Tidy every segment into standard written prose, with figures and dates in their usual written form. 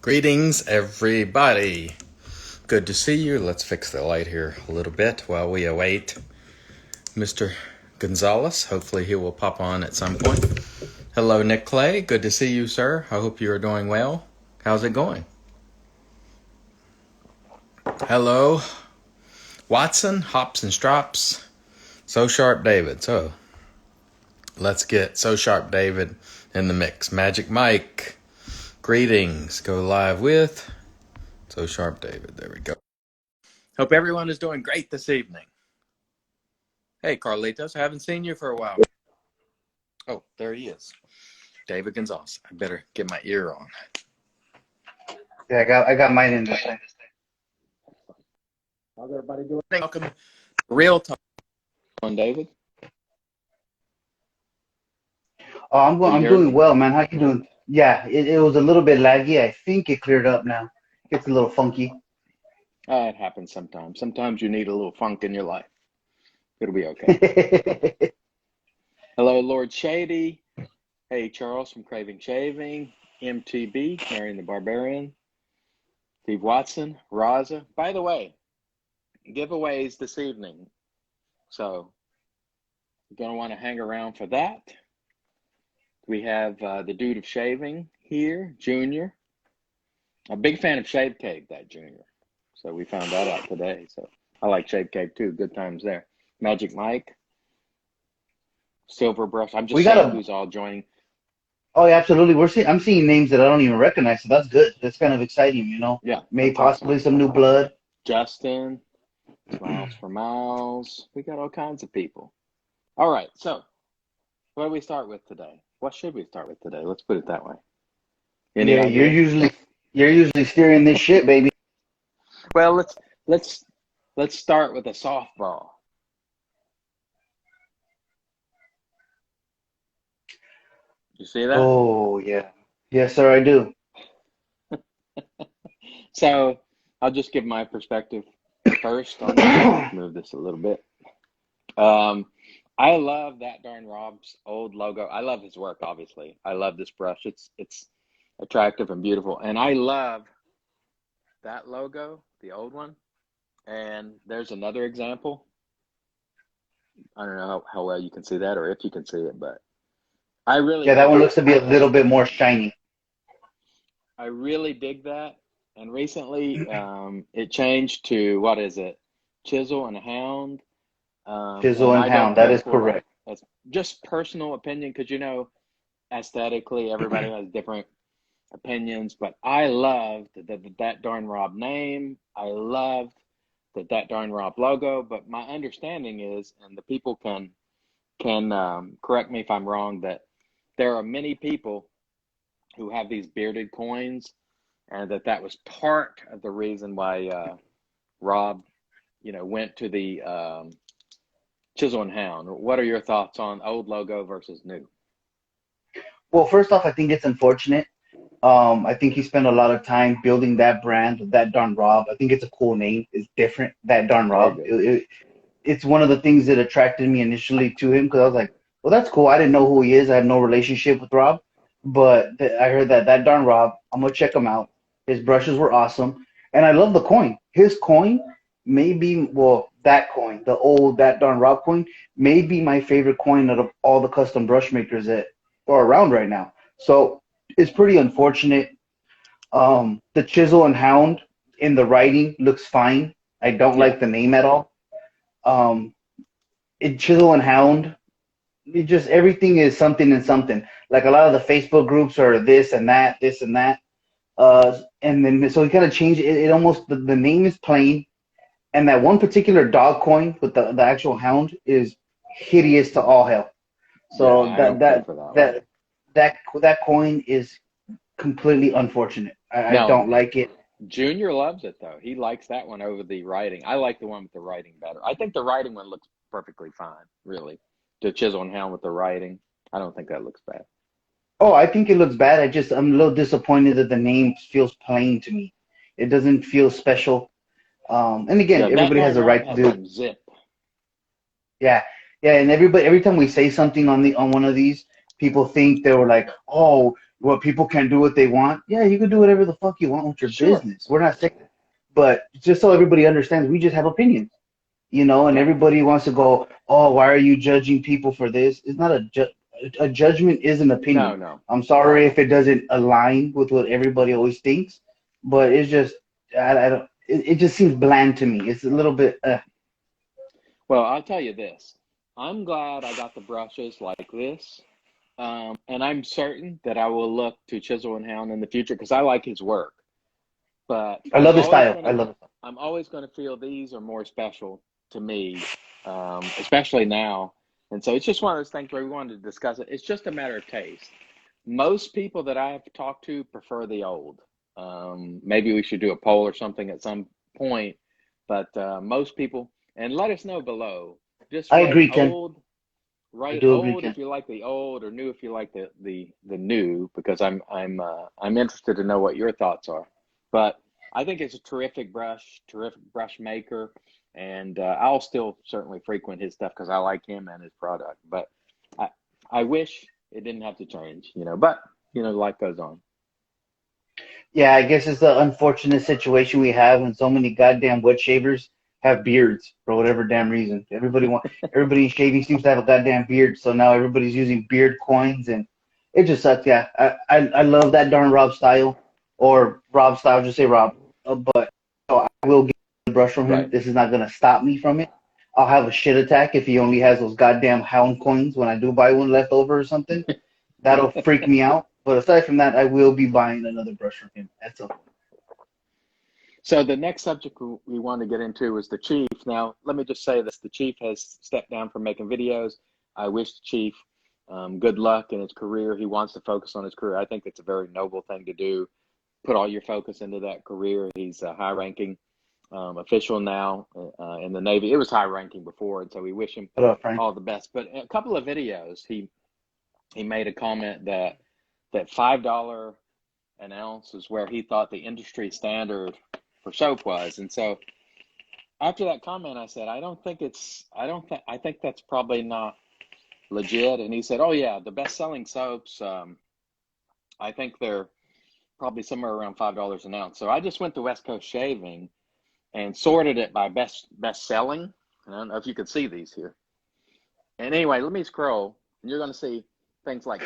Greetings, everybody. Good to see you. Let's fix the light here a little bit while we await Mr. Gonzalez. Hopefully he will pop on at some point. Hello, Nick Clay. Good to see you, sir. I hope you are doing well. How's it going? Hello, Watson, Hops and Strops, SoSharpDavid. So let's get SoSharpDavid in the mix. Magic Mike, greetings. Go live with SoSharpDavid. There we go. Hope everyone is doing great this evening. Hey, Carlitos, I haven't seen you for a while. Oh, there he is. David Gonzalez. I better get my ear on. Yeah, I got mine in this thing. How's everybody doing? Welcome to Real Talk on David. Oh, I'm doing well, man. How you doing? Yeah, it was a little bit laggy. I think it cleared up now. It's a little funky. It happens sometimes. Sometimes you need a little funk in your life. It'll be okay. Hello, Lord Shady. Hey, Charles from Craving Shaving. MTB, Marion the Barbarian. Steve Watson, Raza. By the way, giveaways this evening. So you're going to want to hang around for that. We have the Dude of Shaving here, Junior. A big fan of Shave Cave, that Junior. So we found that out today. So I like Shave Cave too. Good times there. Magic Mike. Silver Brush. I'm just saying who's all joining. Oh, yeah, absolutely. I'm seeing names that I don't even recognize, so that's good. That's kind of exciting, you know. Yeah. Maybe possibly some new blood. Justin. Smiles for Miles. We got all kinds of people. All right. So what do we start with today? What should we start with today? Let's put it that way. Any idea? You're usually steering this shit, baby. Well, let's start with a softball. You see that? Oh, yeah. Yes, sir, I do. So I'll just give my perspective first on that. Move this a little bit. I love that darn Rob's old logo. I love his work, obviously. I love this brush. It's attractive and beautiful. And I love that logo, the old one. And there's another example. I don't know how well you can see that or if you can see it, but I really that one looks to be a little bit more shiny. I really dig that. And recently it changed to, what is it? Chisel and Hound. Chisel and Hound, that is correct. That's just personal opinion because, you know, aesthetically, everybody has different opinions. But I loved that darn Rob name. I loved that darn Rob logo. But my understanding is, and the people can correct me if I'm wrong, that there are many people who have these bearded coins, and that was part of the reason why Rob, you know, went to the Chisel and Hound. What are your thoughts on old logo versus new? Well, first off, I think it's unfortunate. I think he spent a lot of time building that brand, that darn Rob. I think it's a cool name. It's different, that darn Rob. It's one of the things that attracted me initially to him because I was like, well, that's cool. I didn't know who he is. I had no relationship with Rob. But I heard that darn Rob, I'm going to check him out. His brushes were awesome. And I love the coin. His coin may be, that coin, the old, that darn Rob coin, may be my favorite coin out of all the custom brush makers that are around right now. So it's pretty unfortunate. The Chisel and Hound in the writing looks fine. I don't like the name at all. Chisel and Hound, everything is something and something. Like a lot of the Facebook groups are this and that. And then so he kind of changed it. It almost, the name is plain. And that one particular dog coin with the actual hound is hideous to all hell. So that coin is completely unfortunate. I don't like it. Junior loves it though. He likes that one over the writing. I like the one with the writing better. I think the writing one looks perfectly fine, really. The Chisel and Hound with the writing. I don't think that looks bad. Oh, I think it looks bad. I'm a little disappointed that the name feels plain to me. It doesn't feel special. And again, everybody has a right to do. Zip. Yeah, and every time we say something on one of these, people think they were like, oh, what people can do what they want. Yeah, you can do whatever the fuck you want with your Sure. business. We're not saying that. But just so everybody understands, we just have opinions, you know, and Right. everybody wants to go, oh, why are you judging people for this? It's not a judgment is an opinion. No. I'm sorry if it doesn't align with what everybody always thinks, but it's just, I don't, it just seems bland to me. It's a little bit, Well, I'll tell you this. I'm glad I got the brushes like this. And I'm certain that I will look to Chisel and Hound in the future because I like his work. But I love his style. I love it. I'm always going to feel these are more special to me, especially now. And so it's just one of those things where we wanted to discuss it. It's just a matter of taste. Most people that I have talked to prefer the old. Maybe we should do a poll or something at some point. But most people, and let us know below. Just I rate agree, Ken. old. I Write do agree, old Ken. if you like the old, or new if you like the new, because I'm interested to know what your thoughts are. But I think it's a terrific brush maker, and I'll still certainly frequent his stuff because I like him and his product. But I wish it didn't have to change, you know. But you know, life goes on. Yeah, I guess it's the unfortunate situation we have when so many goddamn wet shavers have beards for whatever damn reason. Everybody in shaving seems to have a goddamn beard, so now everybody's using beard coins, and it just sucks. Yeah, I love that darn Rob style, or Rob style, just say Rob. But so I will get the brush from him. Right. This is not gonna stop me from it. I'll have a shit attack if he only has those goddamn hound coins when I do buy one left over or something. That'll freak me out. But aside from that, I will be buying another brush from him at some point. So the next subject we want to get into is the Chief. Now, let me just say this. The Chief has stepped down from making videos. I wish the Chief good luck in his career. He wants to focus on his career. I think it's a very noble thing to do. Put all your focus into that career. He's a high-ranking official now in the Navy. It was high-ranking before, and so we wish him What up, Frank? all the best. But in a couple of videos, he made a comment that $5 an ounce is where he thought the industry standard for soap was. And so after that comment, I said, I think that's probably not legit. And he said, oh yeah, the best selling soaps, I think they're probably somewhere around $5 an ounce. So I just went to West Coast Shaving and sorted it by best selling. I don't know if you can see these here. And anyway, let me scroll, and you're going to see things like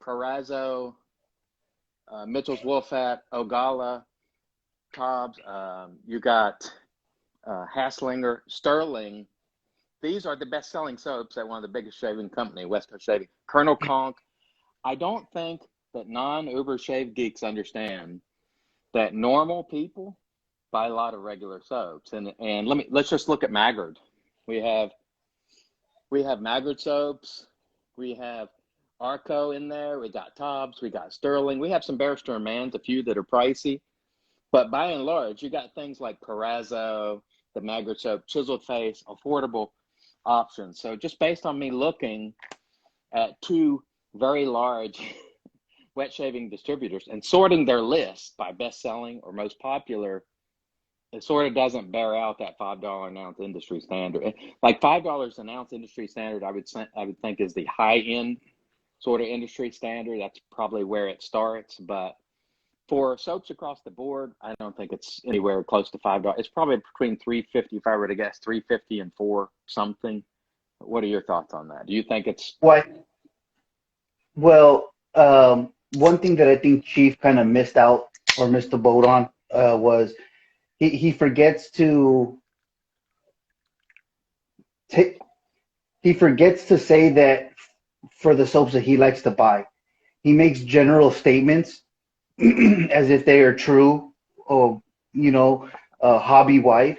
Parazzo, Mitchell's Wolfat, Ogala, Cobb's, you got Hasslinger, Sterling. These are the best-selling soaps at one of the biggest shaving company, West Coast Shaving. Colonel Conk. I don't think that non-Uber shave geeks understand that normal people buy a lot of regular soaps. And let's just look at Maggard. We have Maggard soaps. We have Arco in there. We got Tobbs. We got Sterling. We have some Barrister and Manns, a few that are pricey. But by and large, you got things like Parazzo, the Maggard soap, chiseled face, affordable options. So just based on me looking at two very large wet shaving distributors and sorting their list by best selling or most popular, it sort of doesn't bear out that $5 an ounce industry standard. Like $5 an ounce industry standard, I would think is the high end sort of industry standard. That's probably where it starts. But for soaps across the board, I don't think it's anywhere close to $5. It's probably between $3.50, if I were to guess, $3.50 and $4 something. What are your thoughts on that? Do you think it's Why? Well, one thing that I think Chief kind of missed out or missed the boat on was he forgets to say that for the soaps that he likes to buy, he makes general statements as if they are true or hobby wide.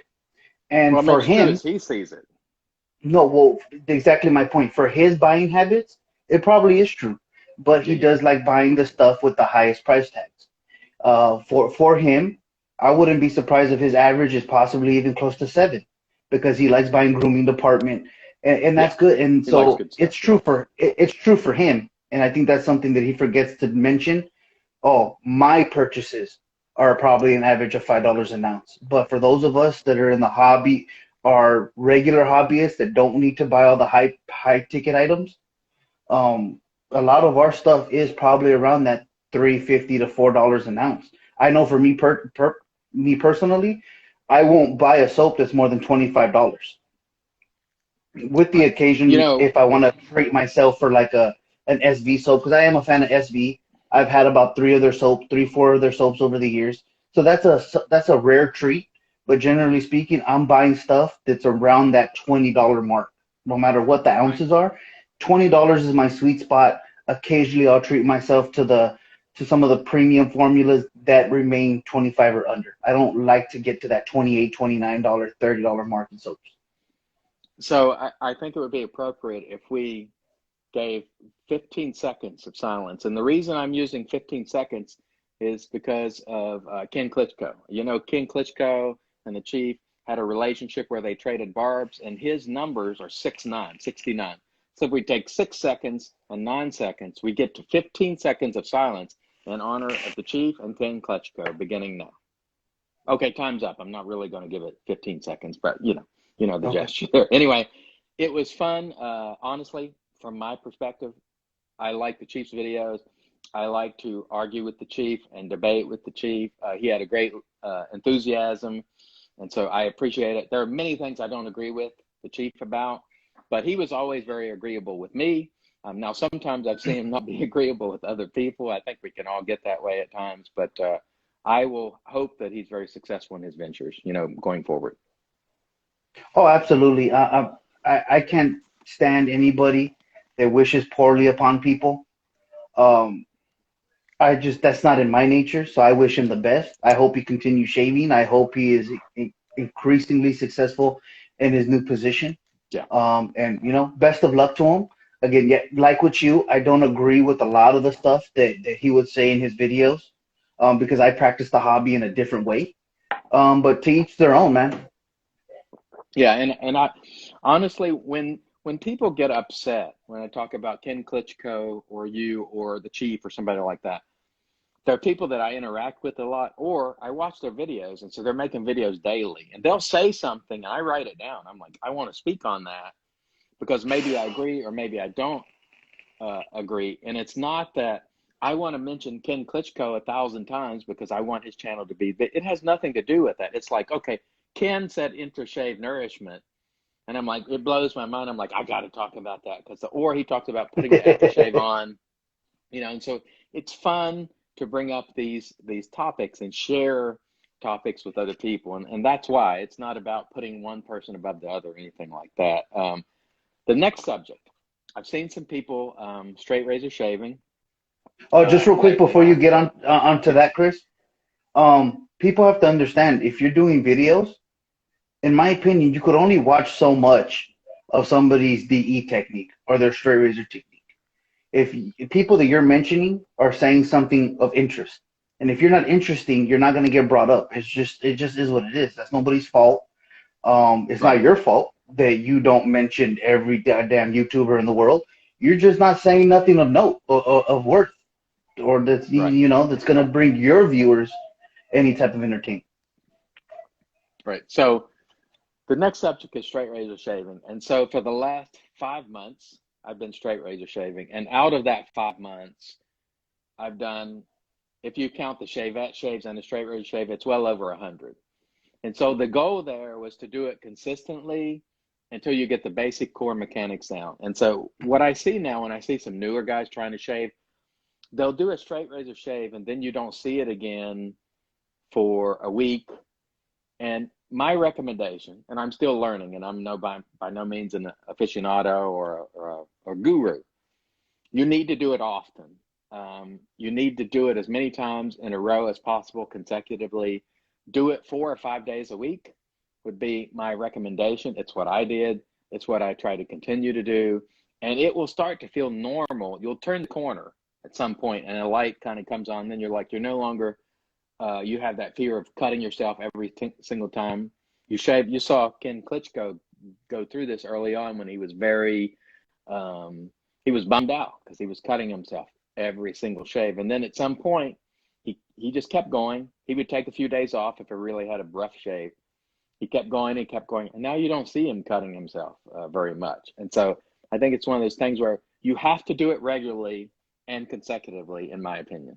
And well, for it's true him, as he sees it. no, well, exactly my point. For his buying habits, it probably is true, but he does like buying the stuff with the highest price tags. For him, I wouldn't be surprised if his average is possibly even close to 7, because he likes buying grooming department, and that's good. And so it's true for him, and I think that's something that he forgets to mention. Oh, my purchases are probably an average of $5 an ounce, but for those of us that are in the hobby, are regular hobbyists that don't need to buy all the high ticket items, a lot of our stuff is probably around that $3.50 to $4 an ounce. I know for me me personally, I won't buy a soap that's more than $25. With the Right. You occasion, know, if I want to treat myself for like a an SV soap, because I am a fan of SV. I've had about four of their soaps over the years. So that's a rare treat. But generally speaking, I'm buying stuff that's around that $20 mark, no matter what the right. ounces are. $20 is my sweet spot. Occasionally, I'll treat myself to some of the premium formulas that remain 25 or under. I don't like to get to that 28, $29, $30 mark in soaps. So I think it would be appropriate if we gave 15 seconds of silence. And the reason I'm using 15 seconds is because of Ken Klitschko. You know, Ken Klitschko and the Chief had a relationship where they traded barbs, and his numbers are 6'9", 69. So if we take 6 seconds and 9 seconds, we get to 15 seconds of silence in honor of the Chief and Ken Klitschko, beginning now. Okay, time's up. I'm not really going to give it 15 seconds, but you know the Okay. gesture there. Anyway, it was fun. Honestly, from my perspective, I like the Chief's videos. I like to argue with the Chief and debate with the Chief. He had a great enthusiasm, and so I appreciate it. There are many things I don't agree with the Chief about, but he was always very agreeable with me. Now, sometimes I've seen him not be agreeable with other people. I think we can all get that way at times, but I will hope that he's very successful in his ventures, going forward. Oh, absolutely. I can't stand anybody that wishes poorly upon people. Um, that's not in my nature. So I wish him the best. I hope he continues shaving. I hope he is increasingly successful in his new position. Yeah. And best of luck to him. Again, yeah, like with you, I don't agree with a lot of the stuff that he would say in his videos, because I practice the hobby in a different way. But to each their own, man. Yeah, and I honestly, when people get upset when I talk about Ken Klitschko or you or the Chief or somebody like that, there are people that I interact with a lot, or I watch their videos, and so they're making videos daily, and they'll say something, and I write it down. I'm like, I want to speak on that because maybe I agree or maybe I don't agree, and it's not that I want to mention Ken Klitschko 1,000 times because I want his channel to be. It has nothing to do with that. It's like, okay, Ken said intershave nourishment. And I'm like, it blows my mind. I'm like, I got to talk about that or he talks about putting the aftershave on, and so it's fun to bring up these topics and share topics with other people. And that's why it's not about putting one person above the other or anything like that. The next subject, I've seen some people straight razor shaving. Oh, just real quick Like, before you get onto yeah, that, Chris. People have to understand if you're doing videos, in my opinion, you could only watch so much of somebody's DE technique or their straight razor technique. If people that you're mentioning are saying something of interest, and if you're not interesting, you're not going to get brought up. It just is what it is. That's nobody's fault. It's not right, your fault that you don't mention every damn YouTuber in the world. You're just not saying nothing of note or of worth, or that's right, that's going to bring your viewers any type of entertainment. right. So the next subject is straight razor shaving. And so for the last 5 months, I've been straight razor shaving. And out of that 5 months, I've done, if you count the shavette shaves and the straight razor shave, it's well over 100. And so the goal there was to do it consistently until you get the basic core mechanics down. And so what I see now when I see some newer guys trying to shave, they'll do a straight razor shave and then you don't see it again for a week. And my recommendation, and I'm still learning, and I'm by no means an aficionado or guru, you need to do it often. You need to do it as many times in a row as possible consecutively. Do it 4 or 5 days a week would be my recommendation. It's what I did. It's what I try to continue to do. And it will start to feel normal. You'll turn the corner at some point and a light kind of comes on. Then you're like, you're no longer, you have that fear of cutting yourself every single time you shave. You saw Ken Klitschko go through this early on when he was he was bummed out because he was cutting himself every single shave. And then at some point, he just kept going. He would take a few days off if he really had a rough shave. He kept going and kept going. And now you don't see him cutting himself very much. And so I think it's one of those things where you have to do it regularly and consecutively, in my opinion.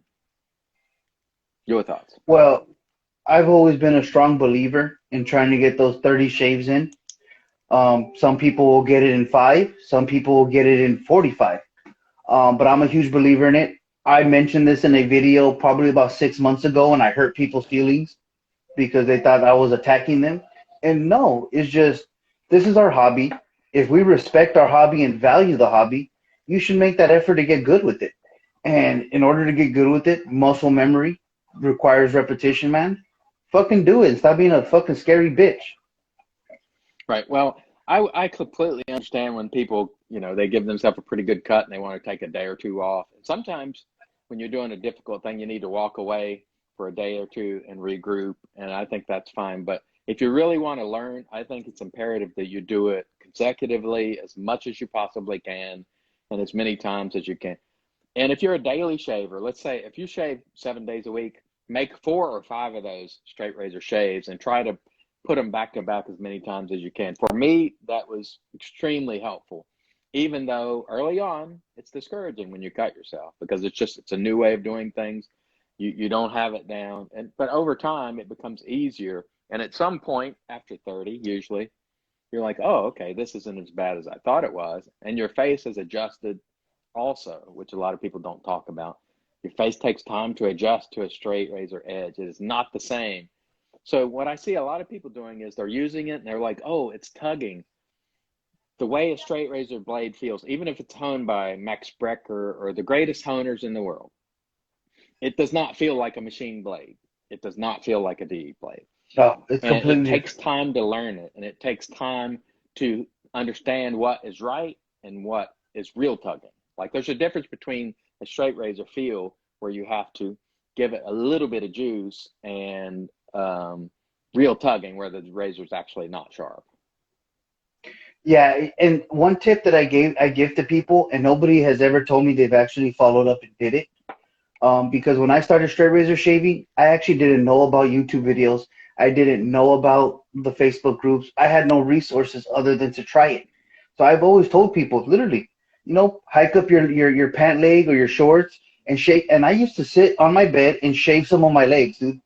Your thoughts? Well, I've always been a strong believer in trying to get those 30 shaves in. Some people will get it in 5, some people will get it in 45. But I'm a huge believer in it. I mentioned this in a video probably about 6 months ago, and I hurt people's feelings because they thought I was attacking them. And no, it's just, this is our hobby. If we respect our hobby and value the hobby, you should make that effort to get good with it. And in order to get good with it, muscle memory requires repetition, man. Fucking do it. Stop being a fucking scary bitch. Right. Well, I completely understand when people, they give themselves a pretty good cut and they want to take a day or two off. And sometimes when you're doing a difficult thing, you need to walk away for a day or two and regroup. And I think that's fine. But if you really want to learn, I think it's imperative that you do it consecutively as much as you possibly can and as many times as you can. And if you're a daily shaver, let's say if you shave 7 days a week, make 4 or 5 of those straight razor shaves and try to put them back to back as many times as you can. For me, that was extremely helpful, even though early on it's discouraging when you cut yourself because it's a new way of doing things. You don't have it down, but over time it becomes easier. And at some point after 30, usually you're like, oh, okay, this isn't as bad as I thought it was. And your face has adjusted also, which a lot of people don't talk about. Your face takes time to adjust to a straight razor edge. It is not the same. So what I see a lot of people doing is they're using it and they're like, oh, it's tugging. The way a straight razor blade feels, even if it's honed by Max Brecker or the greatest honers in the world, it does not feel like a machine blade. It does not feel like a DE blade. No, it's And it completely takes time to learn it, and it takes time to understand what is right and what is real tugging. Like there's a difference between a straight razor feel where you have to give it a little bit of juice and real tugging where the razor is actually not sharp. Yeah, and one tip that I give to people, and nobody has ever told me they've actually followed up and did it. Because when I started straight razor shaving, I actually didn't know about YouTube videos. I didn't know about the Facebook groups. I had no resources other than to try it. So I've always told people, literally, hike up your pant leg or your shorts and shave. And I used to sit on my bed and shave some of my legs, dude,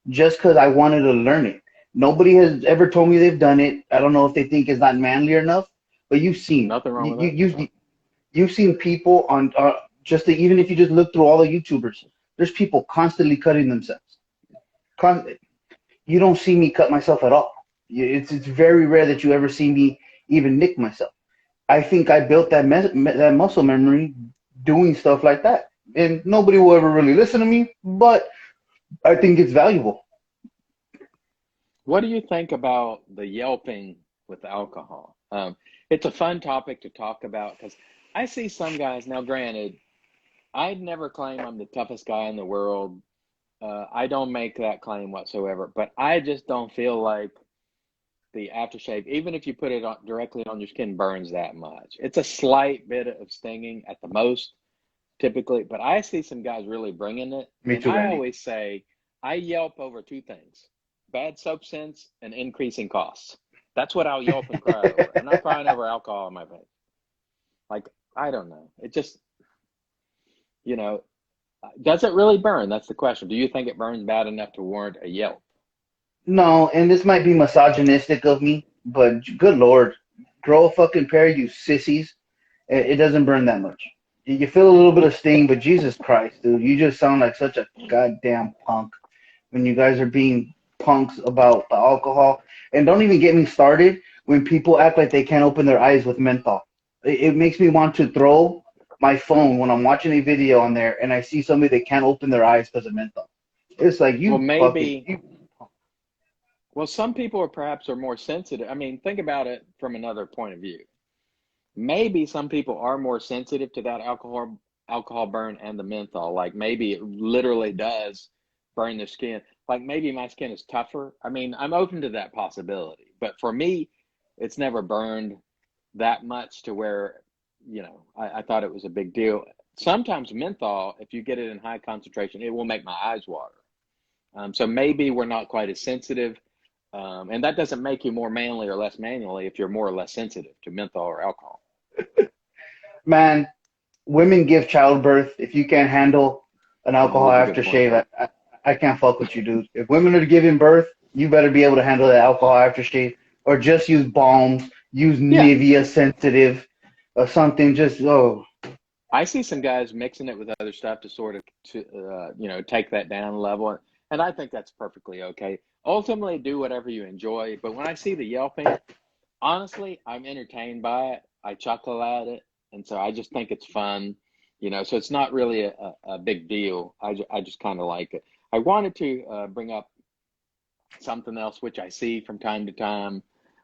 just because I wanted to learn it. Nobody has ever told me they've done it. I don't know if they think it's not manly enough, but Nothing wrong with that. you've seen people on even if you just look through all the YouTubers, there's people constantly cutting themselves. You don't see me cut myself at all. It's very rare that you ever see me even nick myself. I think I built that muscle memory doing stuff like that, and nobody will ever really listen to me, but I think it's valuable. What do you think about the yelping with alcohol? It's a fun topic to talk about because I see some guys, now granted, I'd never claim I'm the toughest guy in the world. I don't make that claim whatsoever, but I just don't feel like the aftershave, even if you put it directly on your skin, burns that much. It's a slight bit of stinging at the most, typically, but I see some guys really bringing it. Me And too, I Randy. always say I yelp over 2 things: bad soap sense and increasing costs. That's what I'll yelp and cry over. I'm not crying over alcohol in my face. Like, I don't know. It just, you know, does it really burn? That's the question. Do you think it burns bad enough to warrant a yelp? No, and this might be misogynistic of me, but good Lord, grow a fucking pair, you sissies. It doesn't burn that much. You feel a little bit of sting, but Jesus Christ, dude, you just sound like such a goddamn punk when you guys are being punks about the alcohol. And don't even get me started when people act like they can't open their eyes with menthol. It makes me want to throw my phone when I'm watching a video on there and I see somebody that can't open their eyes because of menthol. It's like Well, you fucking. maybe, well, some people are perhaps more sensitive. I mean, think about it from another point of view. Maybe some people are more sensitive to that alcohol burn and the menthol. Like maybe it literally does burn their skin. Like maybe my skin is tougher. I mean, I'm open to that possibility. But for me, it's never burned that much to where, I thought it was a big deal. Sometimes menthol, if you get it in high concentration, it will make my eyes water. So maybe we're not quite as sensitive. And that doesn't make you more manly or less manually if you're more or less sensitive to menthol or alcohol. Man, women give childbirth. If you can't handle an Yeah, alcohol that's a good point. aftershave, I can't fuck with you, dude. If women are giving birth, you better be able to handle the alcohol aftershave, or just use balms, use Yeah, Nivea sensitive, or something. Just I see some guys mixing it with other stuff to sort of take that down a level, and I think that's perfectly okay. Ultimately, do whatever you enjoy. But when I see the yelping, honestly, I'm entertained by it. I chuckle at it, and so I just think it's fun. So it's not really a big deal. I just kind of like it. I wanted to bring up something else which I see from time to time,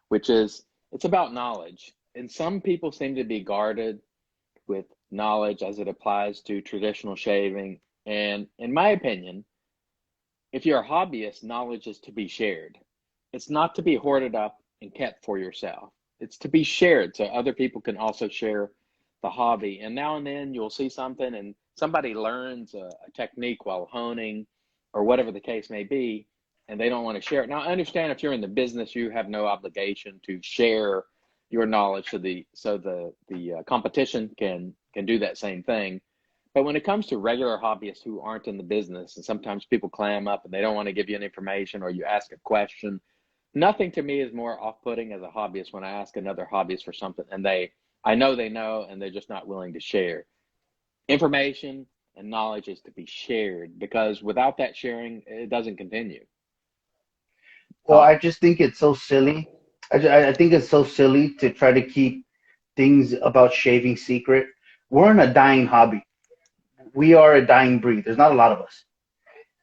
which is it's about knowledge. And some people seem to be guarded with knowledge as it applies to traditional shaving. And in my opinion, if you're a hobbyist, knowledge is to be shared. It's not to be hoarded up and kept for yourself. It's to be shared so other people can also share the hobby. And now and then you'll see something and somebody learns a technique while honing or whatever the case may be, and they don't want to share it. Now, I understand if you're in the business, you have no obligation to share your knowledge so the competition can do that same thing. But when it comes to regular hobbyists who aren't in the business, and sometimes people clam up and they don't want to give you any information, or you ask a question, nothing to me is more off-putting as a hobbyist when I ask another hobbyist for something and I know they know and they're just not willing to share. Information and knowledge is to be shared, because without that sharing, it doesn't continue. well, I Thoughts? just think it's so silly. I think it's so silly to try to keep things about shaving secret. We're in a dying hobby. We are a dying breed. There's not a lot of us.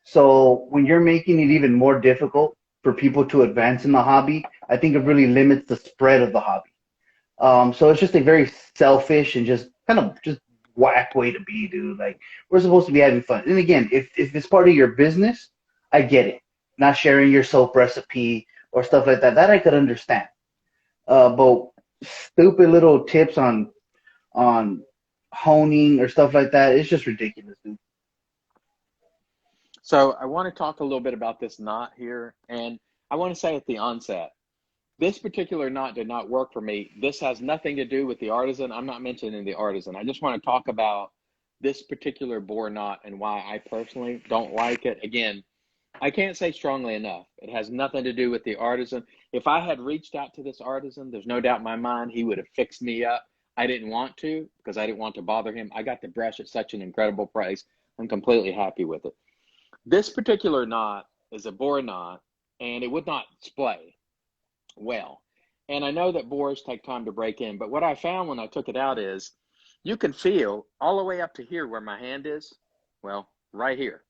So when you're making it even more difficult for people to advance in the hobby, I think it really limits the spread of the hobby. So it's just a very selfish and just kind of just whack way to be, dude. Like we're supposed to be having fun. And again, if it's part of your business, I get it. Not sharing your soap recipe or stuff like that, that I could understand. But stupid little tips on honing or stuff like that, it's just ridiculous, dude. So I want to talk a little bit about this knot here. And I want to say at the onset, this particular knot did not work for me. This has nothing to do with the artisan. I'm not mentioning the artisan. I just want to talk about this particular bore knot and why I personally don't like it. Again, I can't say strongly enough. It has nothing to do with the artisan. If I had reached out to this artisan, there's no doubt in my mind he would have fixed me up. I didn't want to because I didn't want to bother him. I got the brush at such an incredible price. I'm completely happy with it. This particular knot is a bore knot, and it would not splay well. And I know that bores take time to break in, but what I found when I took it out is you can feel all the way up to here where my hand is. Well, right here.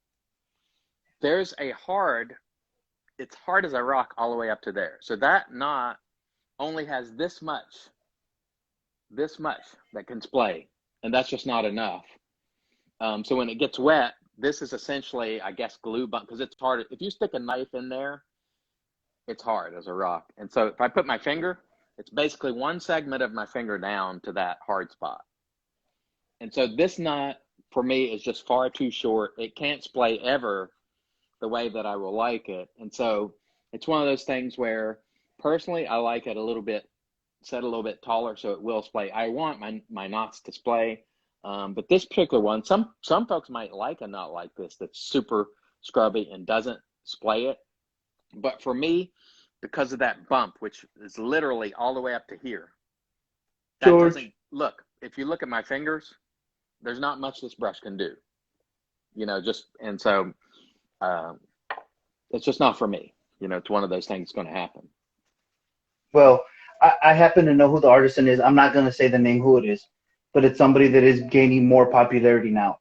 There's it's hard as a rock all the way up to there. So that knot only has this much that can splay, and that's just not enough. So when it gets wet, this is essentially, I guess, glue bump, because it's hard. If you stick a knife in there, it's hard as a rock. And so if I put my finger, it's basically one segment of my finger down to that hard spot. And so this knot for me is just far too short. It can't splay ever the way that I will like it. And so it's one of those things where personally I like it a little bit set a little bit taller so it will splay. I want my knots to splay. But this particular one, some folks might like a knot like this that's super scrubby and doesn't splay it. But for me, because of that bump, which is literally all the way up to here, that George, doesn't look. If you look at my fingers, there's not much this brush can do. And so uh, it's just not for me. It's one of those things that's going to happen. well, I happen to know who the artisan is. I'm not going to say the name who it is, but it's somebody that is gaining more popularity now.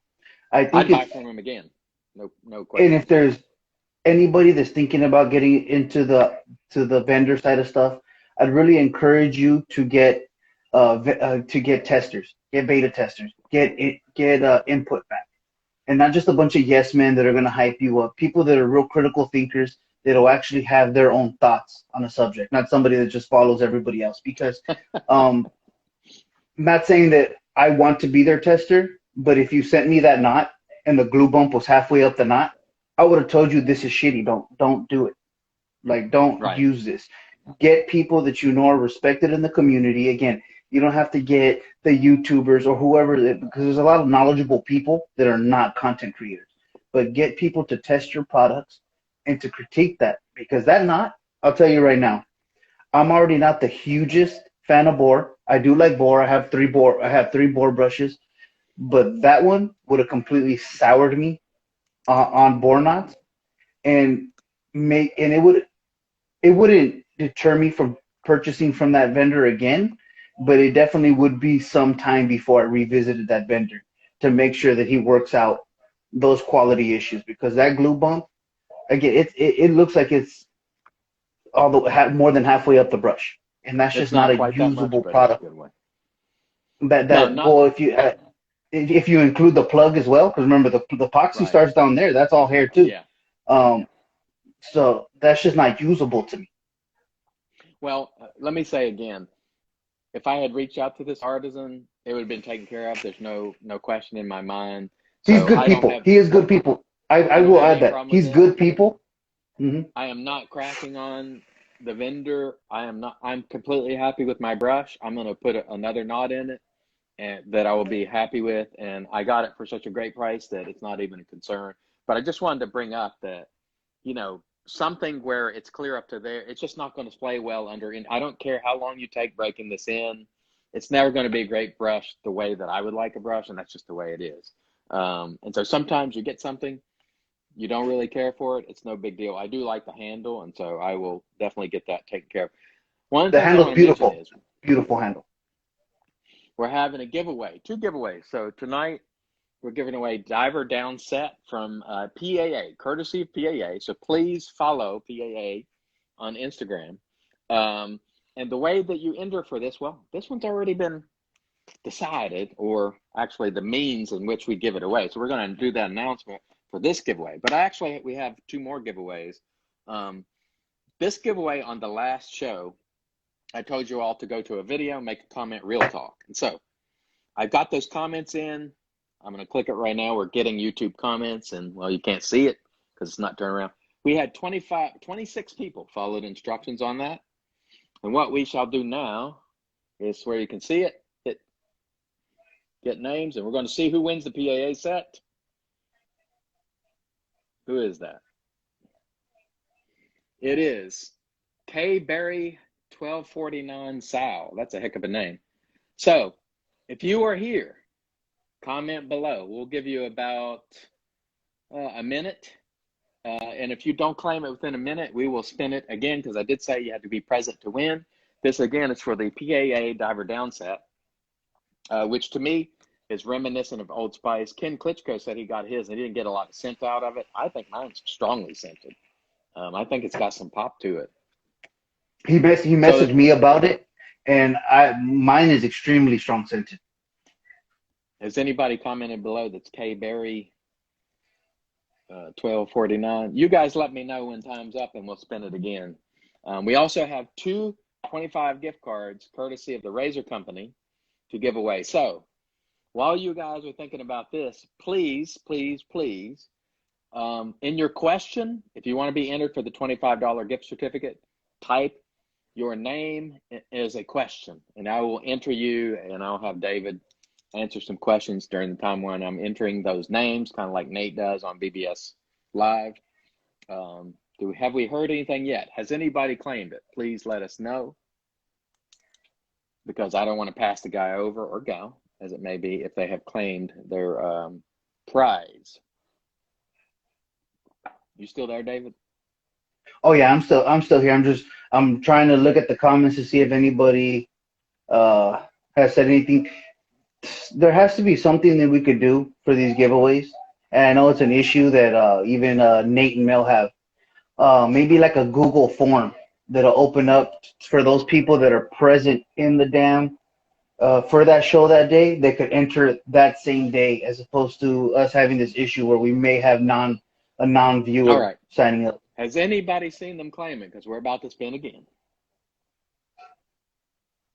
I think I'd buy if from him again. No and if questions there's asked. anybody that's thinking about getting into the vendor side of stuff, I'd really encourage you to get testers, get beta testers, get input back, and not just a bunch of yes men that are going to hype you up. People that are real critical thinkers that'll actually have their own thoughts on a subject, not somebody that just follows everybody else. Because um, I'm not saying that I want to be their tester, but if you sent me that knot and the glue bump was halfway up the knot, I would have told you this is shitty. Don't do it. Like don't Right. use this. Get people that you know are respected in the community. Again, you don't have to get the YouTubers or whoever, because there's a lot of knowledgeable people that are not content creators. But get people to test your products and to critique that, because that not, I'll tell you right now, I'm already not the hugest fan of boar. I do like boar. I have three boar brushes, but that one would have completely soured me on boar knots, and it wouldn't deter me from purchasing from that vendor again, but it definitely would be some time before I revisited that vendor to make sure that he works out those quality issues, because that glue bump, again, it looks like it's more than halfway up the brush, and that's It's just not not a quite that much, usable but it's a product. good way. No, That not well, if you include the plug as well, because remember the epoxy right. starts down there. That's all hair too. Yeah. Um, so that's just not usable to me. Well, let me say again, if I had reached out to this artisan, it would have been taken care of. There's no question in my mind. He's So good people. He is good people. I I don't will have add any that problem with he's it. good people. Hmm. I am not cracking on the vendor. I am not. I'm completely happy with my brush. I'm going to put another knot in it, and that I will be happy with. And I got it for such a great price that it's not even a concern. But I just wanted to bring up that, something where it's clear up to there, it's just not going to play well under. And I don't care how long you take breaking this in. It's never going to be a great brush the way that I would like a brush, and that's just the way it is. And so sometimes you get something, you don't really care for it, it's no big deal. I do like the handle, and so I will definitely get that taken care of. One of the The things I handle's want to mention beautiful. is Beautiful handle. we're having a giveaway, two giveaways. So tonight we're giving away diver down set from PAA, courtesy of PAA. So please follow PAA on Instagram. Um, and the way that you enter for this, well, this one's already been decided, or actually the means in which we give it away. So we're going to do that announcement for this giveaway. But we have two more giveaways. This giveaway on the last show, I told you all to go to a video, make a comment, real talk. And so I've got those comments in. I'm going to click it right now. We're getting YouTube comments, and well, you can't see it because it's not turned around. We had 26 people followed instructions on that. And what we shall do now is where you can see it, hit get names, and we're going to see who wins the PAA set. Who is that? It is K Berry 1249 Sal. That's a heck of a name. So if you are here, comment below. We'll give you about a minute. And if you don't claim it within a minute, we will spin it again, because I did say you had to be present to win. This, again, is for the PAA Diver Down set, which to me is reminiscent of Old Spice. Ken Klitschko said he got his and he didn't get a lot of scent out of it. I think mine's strongly scented. I think it's got some pop to it. He So messaged me about it, and mine is extremely strong scented. has anybody commented below that's K Berry 1249? You guys let me know when time's up and we'll spin it again. We also have two 25 gift cards courtesy of the Razor Company to give away. So while you guys are thinking about this, please, please, please, in your question, if you want to be entered for the $25 gift certificate, type your name as a question, and I will enter you, and I'll have David answer some questions during the time when I'm entering those names, kind of like Nate does on BBS Live. Have we heard anything yet? Has anybody claimed it? Please let us know, because I don't want to pass the guy over, or gal, as it may be, if they have claimed their prize. You still there, David? Oh yeah, I'm still here. I'm trying to look at the comments to see if anybody has said anything. There has to be something that we could do for these giveaways. And I know it's an issue that even Nate and Mel have. Maybe like a Google form that'll open up for those people that are present in the dam for that show that day. They could enter that same day, as opposed to us having this issue where we may have a All non-viewer right. signing up. Has anybody seen them claim it? Because we're about to spin again.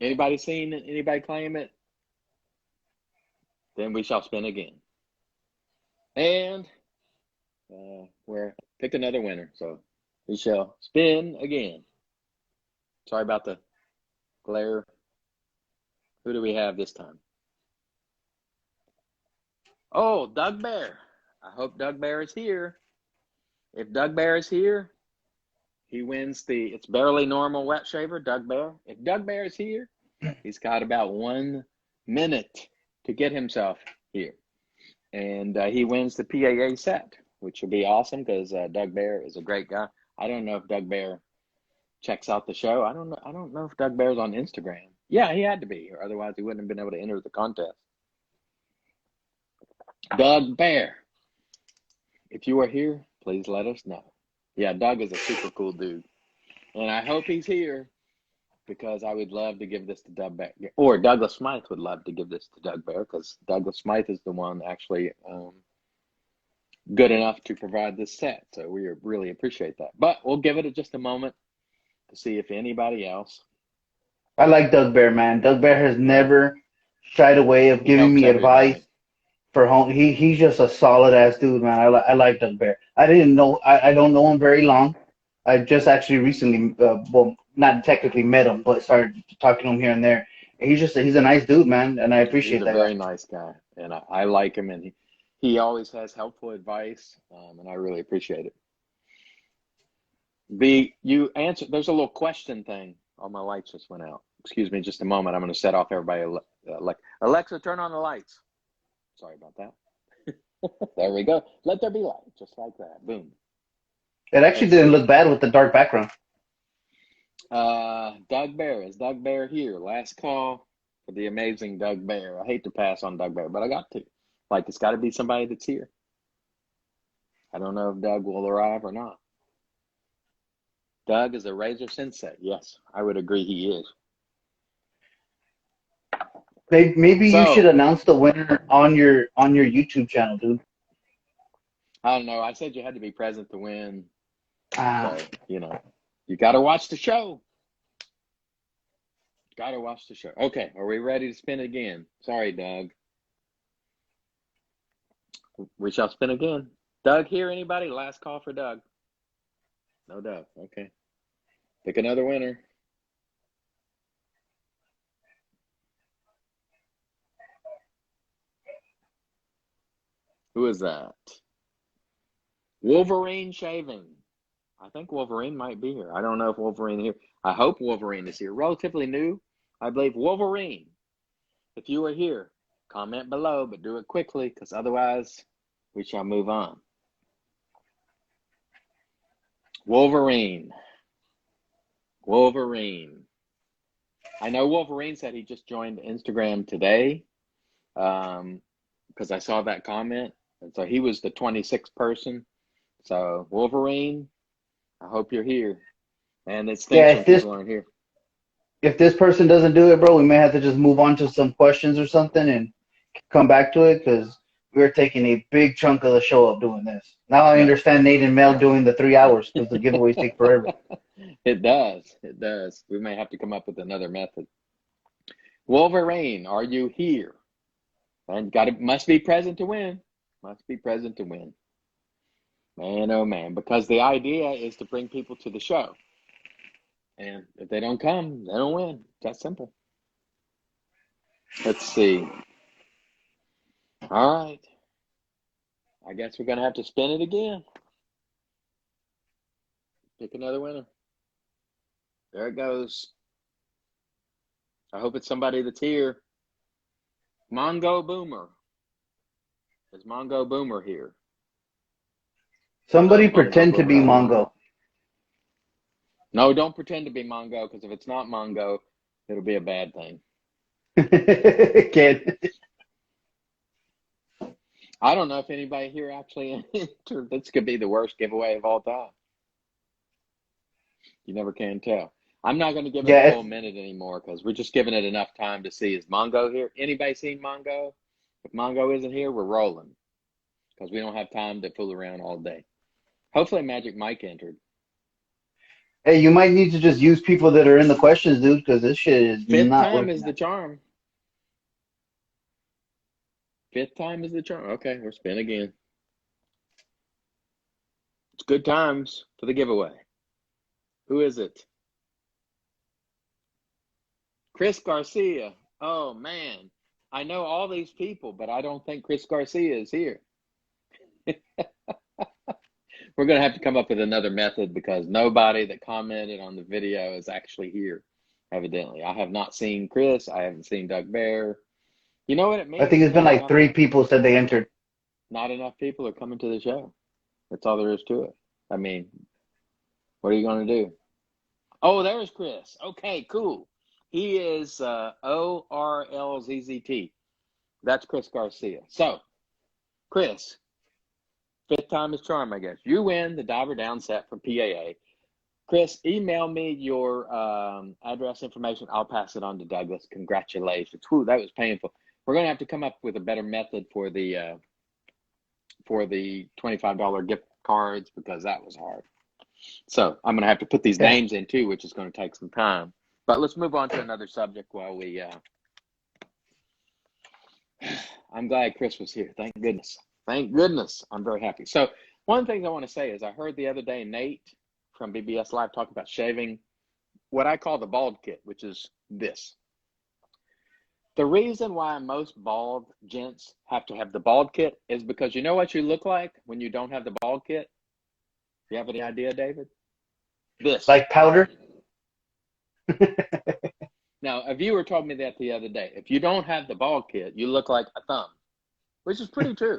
Anybody seen it? Anybody claim it? Then we shall spin again. And we're picked another winner, so we shall spin again. Sorry about the glare. Who do we have this time? Oh, Doug Bear. I hope Doug Bear is here. If Doug Bear is here, he wins it's barely normal wet shaver, Doug Bear. If Doug Bear is here, he's got about 1 minute to get himself here. And he wins the PAA set, which will be awesome because Doug Bear is a great guy. I don't know if Doug Bear checks out the show. I don't know if Doug Bear's on Instagram. Yeah, he had to be, or otherwise he wouldn't have been able to enter the contest. Doug Bear, if you are here, please let us know. Yeah, Doug is a super cool dude. And I hope he's here because I would love to give this to Doug Bear. Or Douglas Smythe would love to give this to Doug Bear because Douglas Smythe is the one actually good enough to provide this set. So we really appreciate that. But we'll give it just a moment to see if anybody else. I like Doug Bear, man. Doug Bear has never shied away of giving me advice for home. He's just a solid ass dude, man. I like Doug Bear. I don't know him very long. I just actually recently, well, not technically met him, but started talking to him here and there. And he's a nice dude, man, and I appreciate that. He's a very nice guy, and I like him, and he always has helpful advice, and I really appreciate it. You answered. There's a little question thing. Oh, my lights just went out. Excuse me, just a moment. I'm going to set off everybody. Alexa, turn on the lights. Sorry about that. There we go. Let there be light, just like that. Boom. It actually didn't look bad with the dark background. Doug Bear. Is Doug Bear here? Last call for the amazing Doug Bear. I hate to pass on Doug Bear, but I got to. Like, it's got to be somebody that's here. I don't know if Doug will arrive or not. Doug is a razor sensei. Yes, I would agree he is. Maybe you should announce the winner on your YouTube channel, dude. I don't know. I said you had to be present to win. So, you got to watch the show. Got to watch the show. Okay, are we ready to spin again? Sorry, Doug. We shall spin again. Doug here, anybody? Last call for Doug. No Doug. Okay. Pick another winner. Who is that? Wolverine Shaving. I think Wolverine might be here. I don't know if Wolverine is here. I hope Wolverine is here. Relatively new, I believe. Wolverine, if you are here, comment below, but do it quickly because otherwise we shall move on. Wolverine. I know Wolverine said he just joined Instagram today because I saw that comment. And so he was the 26th person. So Wolverine, I hope you're here. And it's thanks when people aren't here. If this person doesn't do it, bro, we may have to just move on to some questions or something and come back to it because we're taking a big chunk of the show up doing this. Now I understand Nate and Mel doing the 3 hours because the giveaways take forever. It does. We may have to come up with another method. Wolverine, are you here? And must be present to win. Must be present to win. Man, oh man, because the idea is to bring people to the show. And if they don't come, they don't win. It's that simple. Let's see. All right. I guess we're going to have to spin it again. Pick another winner. There it goes. I hope it's somebody that's here. Mongo Boomer. Is Mongo Boomer here? Somebody pretend to be Mongo. No, don't pretend to be Mongo, because if it's not Mongo, it'll be a bad thing. Kid. I don't know if anybody here actually entered. This could be the worst giveaway of all time. You never can tell. I'm not going to give it a full minute anymore because we're just giving it enough time to see, is Mongo here? Anybody seen Mongo? If Mongo isn't here, we're rolling because we don't have time to fool around all day. Hopefully Magic Mike entered. Hey, you might need to just use people that are in the questions, dude, because this shit is Fifth not time is the charm. Fifth time is the charm. Okay, we're spin again. It's good times for the giveaway. Who is it? Chris Garcia. Oh, man. I know all these people, but I don't think Chris Garcia is here. We're going to have to come up with another method because nobody that commented on the video is actually here, evidently. I have not seen Chris. I haven't seen Doug Bear. You know what it I means? think it's been like 3 people said they entered. Not enough people are coming to the show. That's all there is to it. I mean, what are you going to do? Oh, there's Chris. Okay, cool. He is ORLZZT. That's Chris Garcia. So, Chris, 5th time is charm, I guess. You win the diver down set from PAA. Chris, email me your address information. I'll pass it on to Douglas. Congratulations. Whew, that was painful. We're going to have to come up with a better method for the $25 gift cards because that was hard. So I'm going to have to put these names in too, which is going to take some time. But let's move on to another subject while we I'm glad Chris was here. Thank goodness. Thank goodness. I'm very happy. So one thing I want to say is I heard the other day Nate from BBS Live talk about shaving what I call the bald kit, which is this. The reason why most bald gents have to have the bald kit is because you know what you look like when you don't have the bald kit? You have any idea, David? This. Like powder? Now, a viewer told me that the other day. If you don't have the bald kit, you look like a thumb, which is pretty true.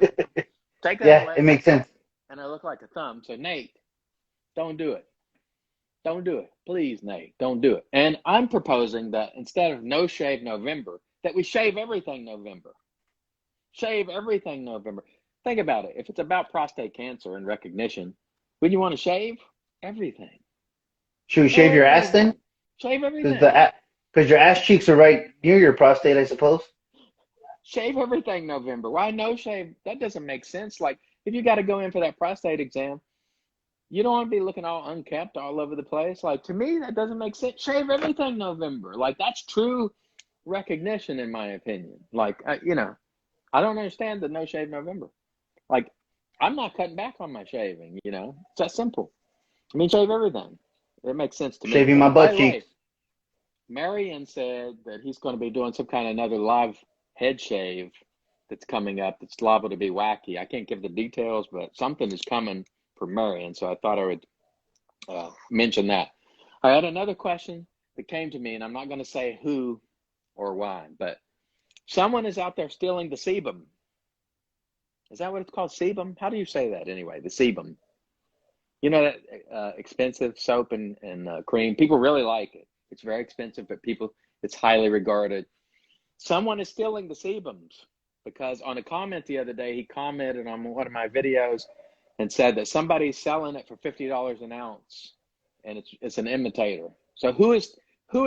Take that away. It makes sense. And I look like a thumb. So, Nate, don't do it. Don't do it. Please, Nate, don't do it. And I'm proposing that instead of no shave November, that we shave everything November. Shave everything November. Think about it. If it's about prostate cancer and recognition, wouldn't you want to shave everything? Should we shave your ass then? Shave everything. Because your ass cheeks are right near your prostate, I suppose. Shave everything November. Why no shave? That doesn't make sense. Like, if you got to go in for that prostate exam, you don't want to be looking all unkempt all over the place. Like, to me, that doesn't make sense. Shave everything November. Like, that's true recognition, in my opinion. Like, I don't understand the no shave November. Like, I'm not cutting back on my shaving, It's that simple. I mean, shave everything. It makes sense to me. Shaving my butt cheeks. Marion said that he's going to be doing some kind of another live head shave that's coming up. It's liable to be wacky. I can't give the details, but something is coming for Marion, so I thought I would mention that. I had another question that came to me, and I'm not going to say who or why, but someone is out there stealing the sebum. Is that what it's called, sebum? How do you say that anyway, the sebum? You know that expensive soap and cream? People really like it. It's very expensive, but it's highly regarded. Someone is stealing the sebums because on a comment the other day, he commented on one of my videos and said that somebody's selling it for $50 an ounce, and it's an imitator. So who is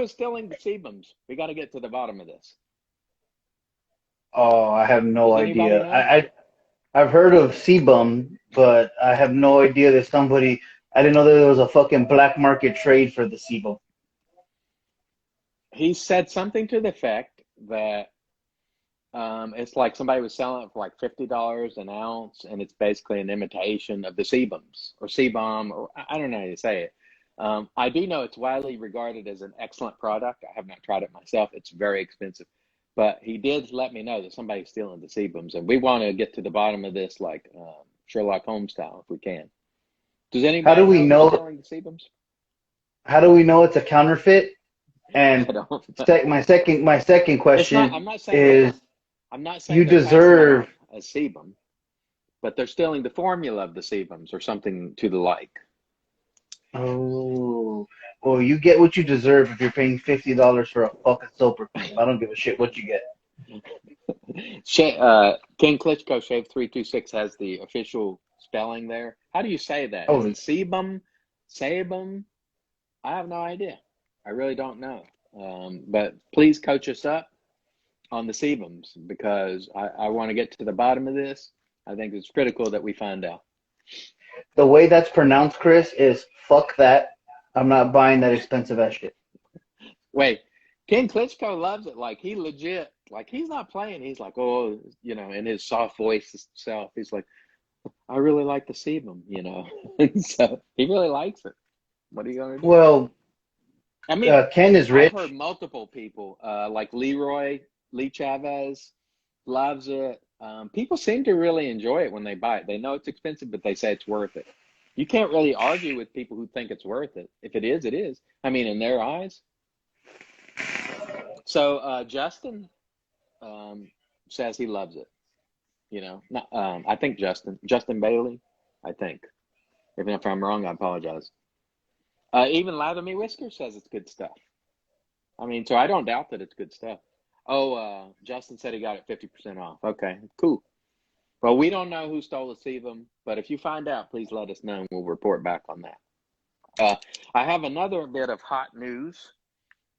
stealing the sebums? We got to get to the bottom of this. Oh, I have no idea. I've heard of sebum, but I have no idea that I didn't know that there was a fucking black market trade for the sebum. He said something to the effect that it's like somebody was selling it for like $50 an ounce, and it's basically an imitation of the sebums or sebum, or I don't know how to say it. I do know it's widely regarded as an excellent product. I have not tried it myself. It's very expensive. But he did let me know that somebody's stealing the sebums, and we want to get to the bottom of this like Sherlock Holmes style if we can. Does anybody How do we know stealing the sebums? How do we know it's a counterfeit? And my second question is, I'm not saying you deserve a sebum, but they're stealing the formula of the sebums or something to the like. Oh, well, you get what you deserve if you're paying $50 for a fucking soap or cream. I don't give a shit what you get. King Klitschko Shave 326 has the official spelling there. How do you say that? Oh, is it sebum? Sebum? I have no idea. I really don't know. But please coach us up on the sebums because I want to get to the bottom of this. I think it's critical that we find out. The way that's pronounced, Chris, is fuck that. I'm not buying that expensive ass shit. Wait, King Klitschko loves it. Like, he legit, like, he's not playing. He's like, oh, in his soft voice self, he's like, I really like the sebum, And so he really likes it. What are you going to do? Well, I mean, Ken is rich. I've heard multiple people, like Leroy Lee Chavez loves it. People seem to really enjoy it when they buy it. They know it's expensive, but they say it's worth it. You can't really argue with people who think it's worth it. If it is, it is. I mean, in their eyes. So Justin says he loves it. You know, not, I think Justin Bailey, I think. Even if I'm wrong, I apologize. Even Lather Me Whiskers says it's good stuff. I mean, so I don't doubt that it's good stuff. Oh, Justin said he got it 50% off. Okay, cool. Well, we don't know who stole the sebum, but if you find out, please let us know and we'll report back on that. I have another bit of hot news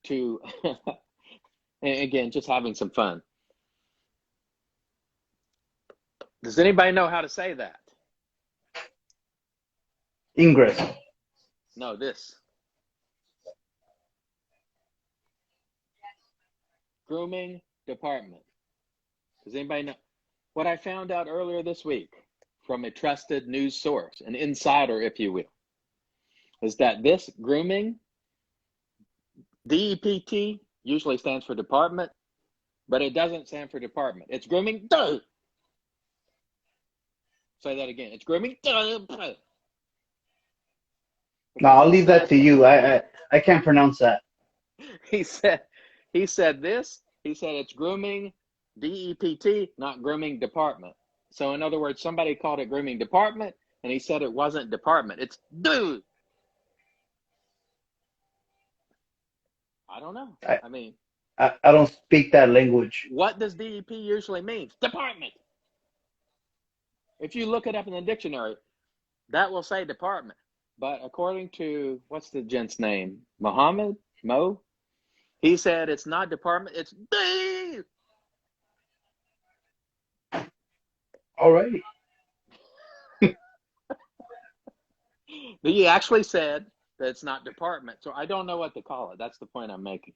to, again, just having some fun. Does anybody know how to say that? Ingress. No, this. Grooming department. Does anybody know? What I found out earlier this week from a trusted news source, an insider, if you will, is that this grooming, DEPT, usually stands for department, but it doesn't stand for department. It's grooming. Say that again. It's grooming. No, I'll leave that to you. I can't pronounce that. He said this. He said it's grooming DEPT, not grooming department. So in other words, somebody called it grooming department, and he said it wasn't department. It's dude. I don't know. I mean, I don't speak that language. what does DEP usually mean? Department. If you look it up in the dictionary, that will say department. But according to, what's the gent's name? Mo? He said it's not department, it's D. All right. He actually said that it's not department. So I don't know what to call it. That's the point I'm making.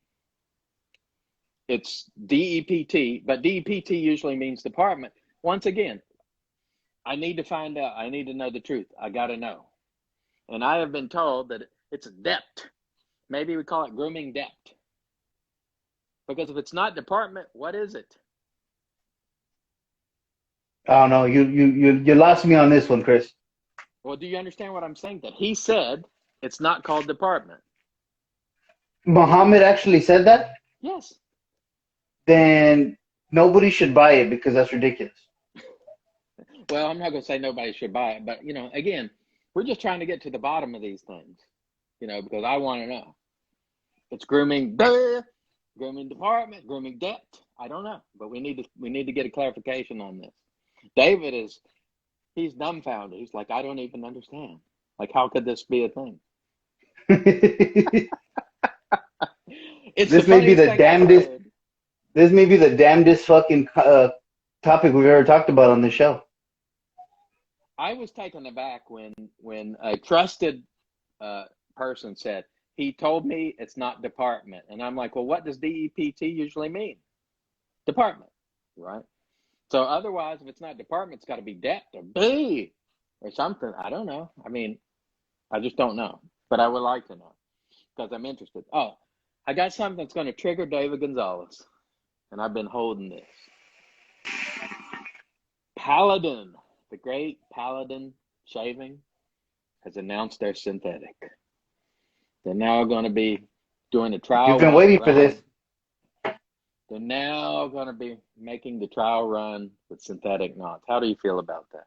It's DEPT, but DEPT usually means department. Once again, I need to find out. I need to know the truth. I got to know. And I have been told that it's a dept. Maybe we call it grooming dept. Because if it's not department, what is it? I don't know. You lost me on this one, Chris. Well, do you understand what I'm saying? That he said it's not called department. Muhammad actually said that? Yes. Then nobody should buy it because that's ridiculous. Well, I'm not going to say nobody should buy it, but, you know, again, we're just trying to get to the bottom of these things, you know, because I want to know. It's grooming, grooming department, grooming debt. I don't know, but we need to get a clarification on this. David he's dumbfounded. He's like, I don't even understand. Like, how could this be a thing? This may be the damnedest. This may be the damnedest fucking topic we've ever talked about on the show. I was taken aback when a trusted person said, he told me it's not department. And I'm like, well, what does DEPT usually mean? Department, right? So otherwise, if it's not department, it's got to be debt or B or something. I don't know. I mean, I just don't know. But I would like to know because I'm interested. Oh, I got something that's going to trigger David Gonzalez. And I've been holding this. Paladin, the great Paladin shaving, has announced their synthetic. They're now going to be doing a trial. You've been waiting for this. They're now going to be making the trial run with synthetic knots. How do you feel about that?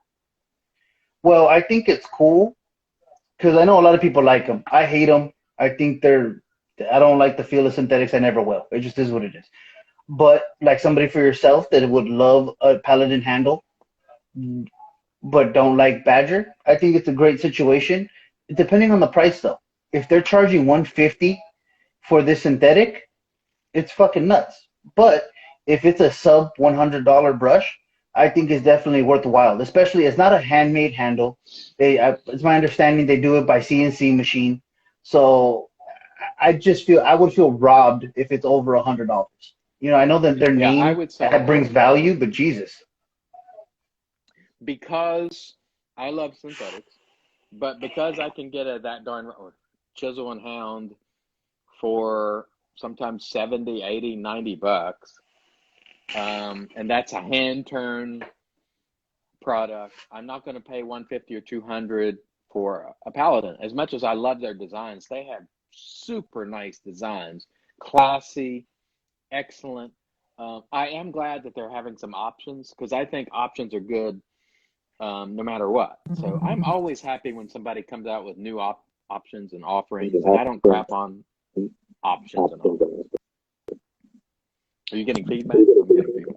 Well, I think it's cool because I know a lot of people like them. I hate them. I think I don't like the feel of synthetics. I never will. It just is what it is. But like somebody for yourself that would love a Paladin handle, but don't like Badger, I think it's a great situation. Depending on the price, though. If they're charging $150 for this synthetic, it's fucking nuts. But if it's a sub $100 brush, I think it's definitely worthwhile. Especially, it's not a handmade handle. It's my understanding they do it by CNC machine. So I would feel robbed if it's over $100. You know, I know that their name I would say that brings value, but Jesus. Because I love synthetics, but because I can get that darn chisel and hound for sometimes $70, $80, $90, and that's a hand turn product. I'm not going to pay 150 or 200 for a Paladin. As much as I love their designs, they have super nice designs, classy, excellent. I am glad that they're having some options because I think options are good no matter what. So I'm always happy when somebody comes out with new options and offerings, and I don't crap on options and all. Are you getting feedback? I'm getting feedback.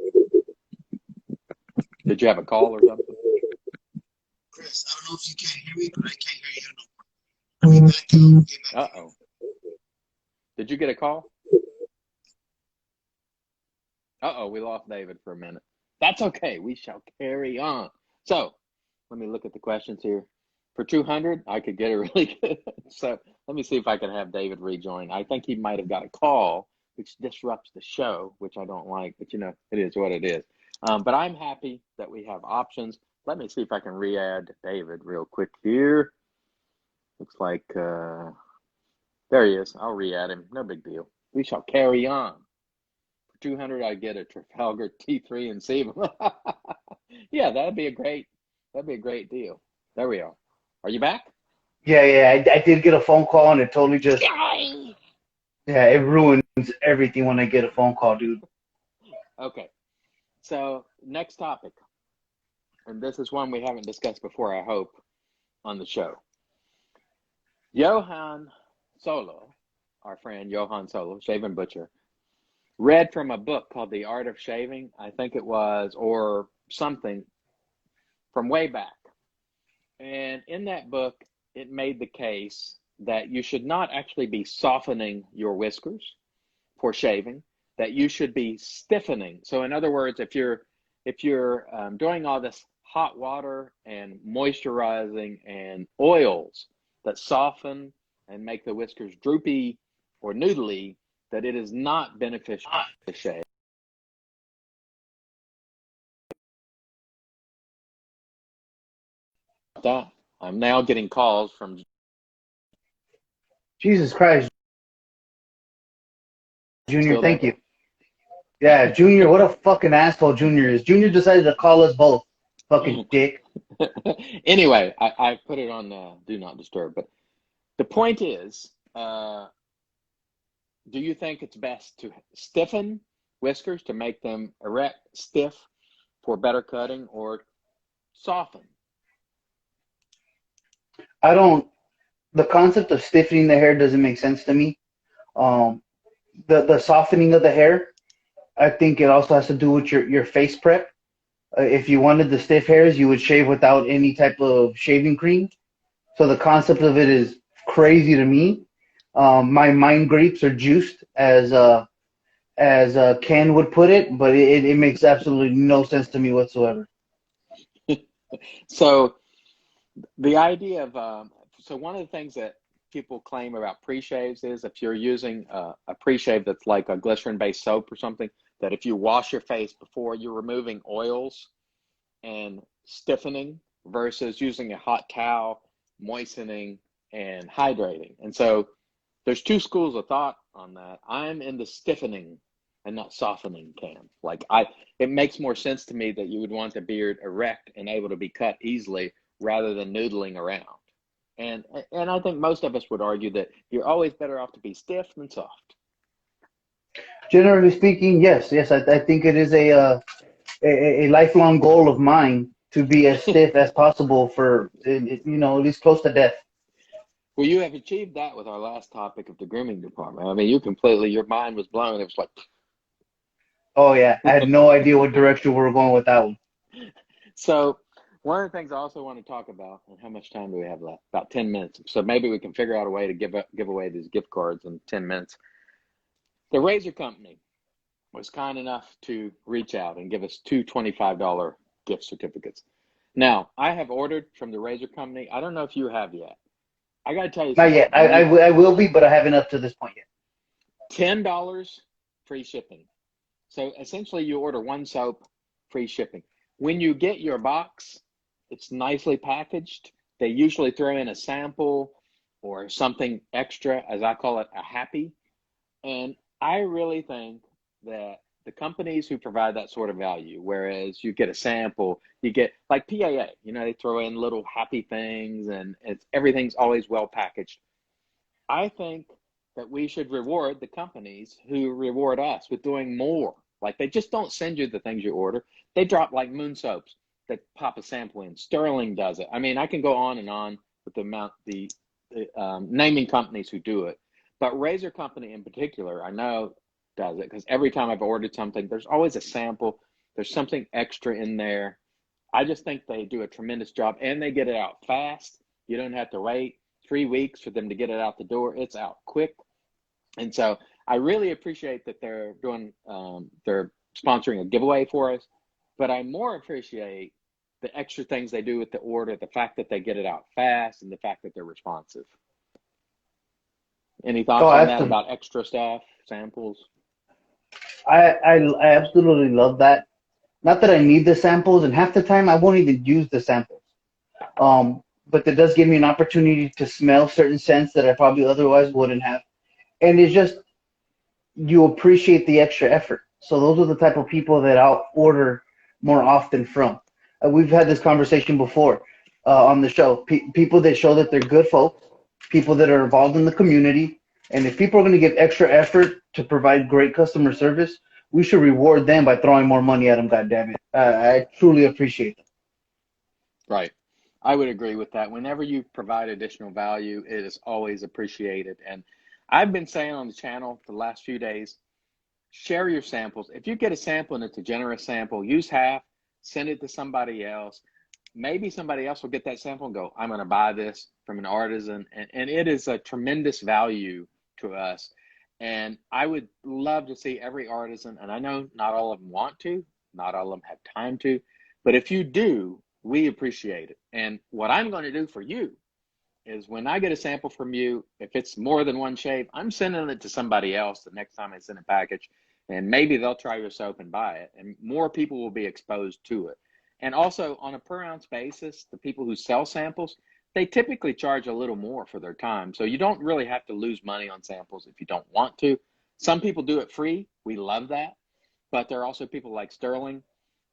Did you have a call or something? Chris, I don't know if you can't hear me, but I can't hear you no more. Uh-oh. Did you get a call? Uh-oh, we lost David for a minute. That's okay. We shall carry on. So let me look at the questions here. For 200, I could get it really good. So let me see if I can have David rejoin. I think he might have got a call, which disrupts the show, which I don't like, but you know, it is what it is. But I'm happy that we have options. Let me see if I can re-add David real quick here. Looks like, there he is. I'll re-add him. No big deal. We shall carry on. For 200, I get a Trafalgar T3 and Sebum. Yeah, that'd be a great deal. There we are. Are you back? Yeah, I did get a phone call and it totally just, yeah, it ruins everything when I get a phone call, dude. Okay. So next topic, and this is one we haven't discussed before, I hope, on the show. Johan Solo, our friend Johan Solo, Shaving Butcher, read from a book called The Art of Shaving, I think it was, or something from way back. And in that book, it made the case that you should not actually be softening your whiskers for shaving, that you should be stiffening. So in other words, if you're doing all this hot water and moisturizing and oils that soften and make the whiskers droopy or noodly, that it is not beneficial to shave. That I'm now getting calls from Jesus Christ, Junior, still there. thank you. Yeah, Junior, what a fucking asshole Junior is. Junior decided to call us both. Fucking dick. Anyway, I put it on Do Not Disturb. But the point is, do you think it's best to stiffen whiskers to make them erect, stiff for better cutting, or soften? The concept of stiffening the hair doesn't make sense to me. The softening of the hair, I think it also has to do with your face prep. If you wanted the stiff hairs, you would shave without any type of shaving cream. So the concept of it is crazy to me. My mind grapes are juiced, as Ken would put it, but it makes absolutely no sense to me whatsoever. So the idea of so one of the things that people claim about pre-shaves is if you're using a pre-shave that's like a glycerin-based soap or something, that if you wash your face before, you're removing oils and stiffening versus using a hot towel, moistening and hydrating. And so there's two schools of thought on that. I'm in the stiffening and not softening camp. It makes more sense to me that you would want the beard erect and able to be cut easily rather than noodling around. And I think most of us would argue that you're always better off to be stiff than soft. Generally speaking, yes. I think it is a lifelong goal of mine to be as stiff as possible for, at least close to death. Well, you have achieved that with our last topic of the grooming department. I mean, your mind was blown. It was like, oh yeah, I had no idea what direction we were going with that one. So one of the things I also want to talk about, and how much time do we have left? About 10 minutes. So maybe we can figure out a way to give away these gift cards in 10 minutes. The razor company was kind enough to reach out and give us two $25 gift certificates. Now, I have ordered from the razor company. I don't know if you have yet. I got to tell you Not something. yet. I will be, but I haven't up to this point yet. $10 free shipping. So essentially you order one soap, free shipping. When you get your box, it's nicely packaged. They usually throw in a sample or something extra, as I call it, a happy. And I really think that the companies who provide that sort of value, whereas you get a sample, you get like PAA, you know, they throw in little happy things and everything's always well packaged. I think that we should reward the companies who reward us with doing more. Like they just don't send you the things you order. They drop like Moon soaps that pop a sample in. Sterling does it. I mean, I can go on and on with the naming companies who do it. But Razor Company in particular, I know does it because every time I've ordered something, there's always a sample. There's something extra in there. I just think they do a tremendous job and they get it out fast. You don't have to wait 3 weeks for them to get it out the door. It's out quick. And so I really appreciate that they're doing, they're sponsoring a giveaway for us, but I more appreciate the extra things they do with the order, the fact that they get it out fast and the fact that they're responsive. Any thoughts on that about extra stuff, samples? I absolutely love that. Not that I need the samples, and half the time I won't even use the samples. But that does give me an opportunity to smell certain scents that I probably otherwise wouldn't have. And it's just, you appreciate the extra effort. So those are the type of people that I'll order more often from. We've had this conversation before on the show. People that show that they're good folks, people that are involved in the community. And if people are going to give extra effort to provide great customer service, we should reward them by throwing more money at them, goddammit. I truly appreciate them. Right. I would agree with that. Whenever you provide additional value, it is always appreciated. And I've been saying on the channel for the last few days, share your samples. If you get a sample and it's a generous sample, use half, send it to somebody else. Maybe somebody else will get that sample and go, I'm going to buy this from an artisan. And it is a tremendous value to us. And I would love to see every artisan, and I know not all of them want to, not all of them have time to, but if you do, we appreciate it. And what I'm going to do for you is when I get a sample from you, if it's more than one shave, I'm sending it to somebody else the next time I send a package, and maybe they'll try your soap and buy it, and more people will be exposed to it. And also on a per ounce basis, the people who sell samples, they typically charge a little more for their time. So you don't really have to lose money on samples if you don't want to. Some people do it free. We love that. But there are also people like Sterling.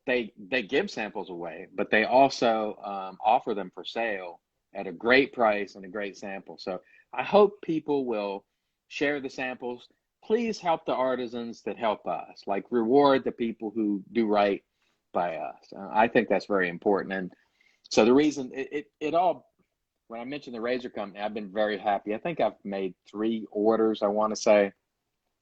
They give samples away, but they also offer them for sale at a great price and a great sample. So I hope people will share the samples. Please help the artisans that help us, like reward the people who do right by us. I think that's very important. And so the reason it all, when I mentioned the Razor Company, I've been very happy. I think I've made 3 orders, I want to say,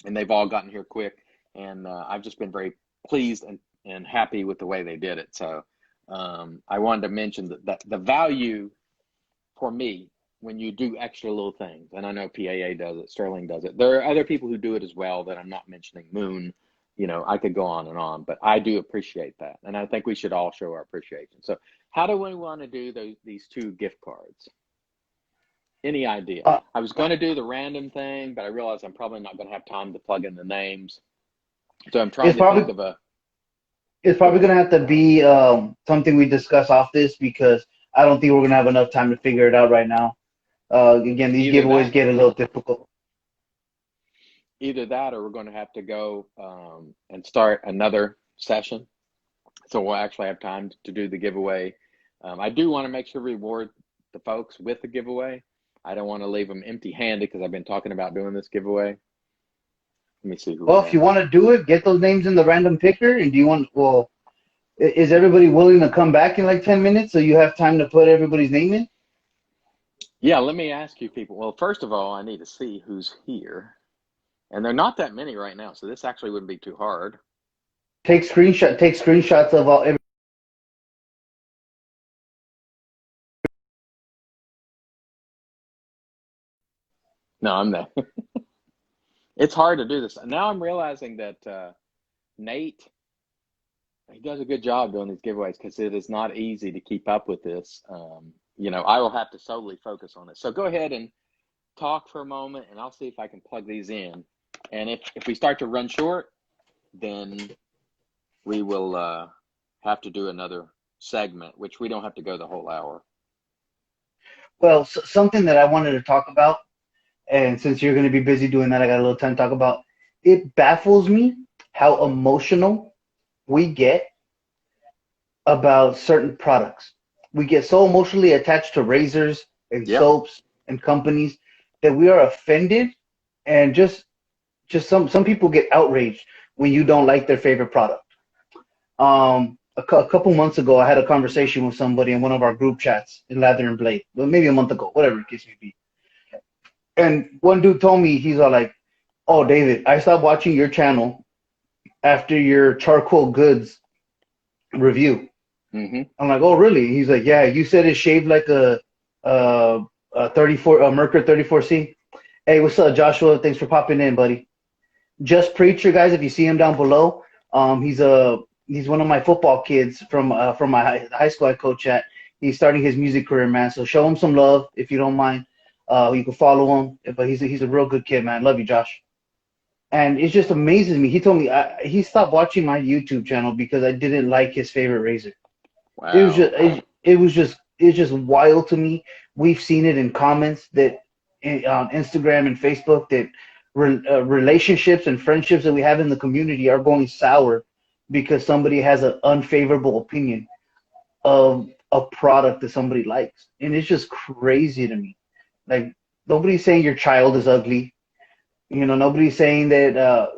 and they've all gotten here quick. And I've just been very pleased and happy with the way they did it. So I wanted to mention that the value for me when you do extra little things, and I know PAA does it, Sterling does it. There are other people who do it as well that I'm not mentioning. Moon, you know, I could go on and on, but I do appreciate that. And I think we should all show our appreciation. So how do we want to do these 2 gift cards? Any idea? I was going to do the random thing, but I realized I'm probably not going to have time to plug in the names. So I'm trying to think of a... It's probably going to have to be something we discuss off this because I don't think we're going to have enough time to figure it out right now. Again, these giveaways get a little difficult. Either that or we're going to have to go and start another session. So we'll actually have time to do the giveaway. I do want to make sure we reward the folks with the giveaway. I don't want to leave them empty-handed because I've been talking about doing this giveaway. Let me see. Well, if you want to do it, get those names in the random picker. And do you want, well, is everybody willing to come back in like 10 minutes so you have time to put everybody's name in? Yeah, let me ask you people. Well, first of all, I need to see who's here. And they're not that many right now, so this actually wouldn't be too hard. Take screenshots of all. No, I'm not. It's hard to do this. Now I'm realizing that Nate, he does a good job doing these giveaways because it is not easy to keep up with this. You know, I will have to solely focus on it. So go ahead and talk for a moment, and I'll see if I can plug these in. And if we start to run short, then we will have to do another segment, which we don't have to go the whole hour. Well, something that I wanted to talk about, and since you're going to be busy doing that, I got a little time to talk about. It baffles me how emotional we get about certain products. We get so emotionally attached to razors and Yep. soaps and companies that we are offended, and just some people get outraged when you don't like their favorite product. A couple months ago, I had a conversation with somebody in one of our group chats in Lather and Blade, well, maybe a month ago, whatever the case may be. And one dude told me, he's all like, "Oh, David, I stopped watching your channel after your charcoal goods review." Mm-hmm. I'm like, "Oh, really?" He's like, "Yeah, you said it shaved like a 34 a Mercury 34C." Hey, what's up, Joshua? Thanks for popping in, buddy. Just Preacher, guys, if you see him down below, he's one of my football kids from my high school I coach at. He's starting his music career, man. So show him some love if you don't mind. You can follow him, but he's a real good kid, man. Love you, Josh. And it just amazes me. He told me he stopped watching my YouTube channel because I didn't like his favorite razor. It was Wow. just it's just wild to me. We've seen it in comments that on Instagram and Facebook that relationships and friendships that we have in the community are going sour because somebody has an unfavorable opinion of a product that somebody likes, and it's just crazy to me. Like, nobody's saying your child is ugly. Nobody's saying that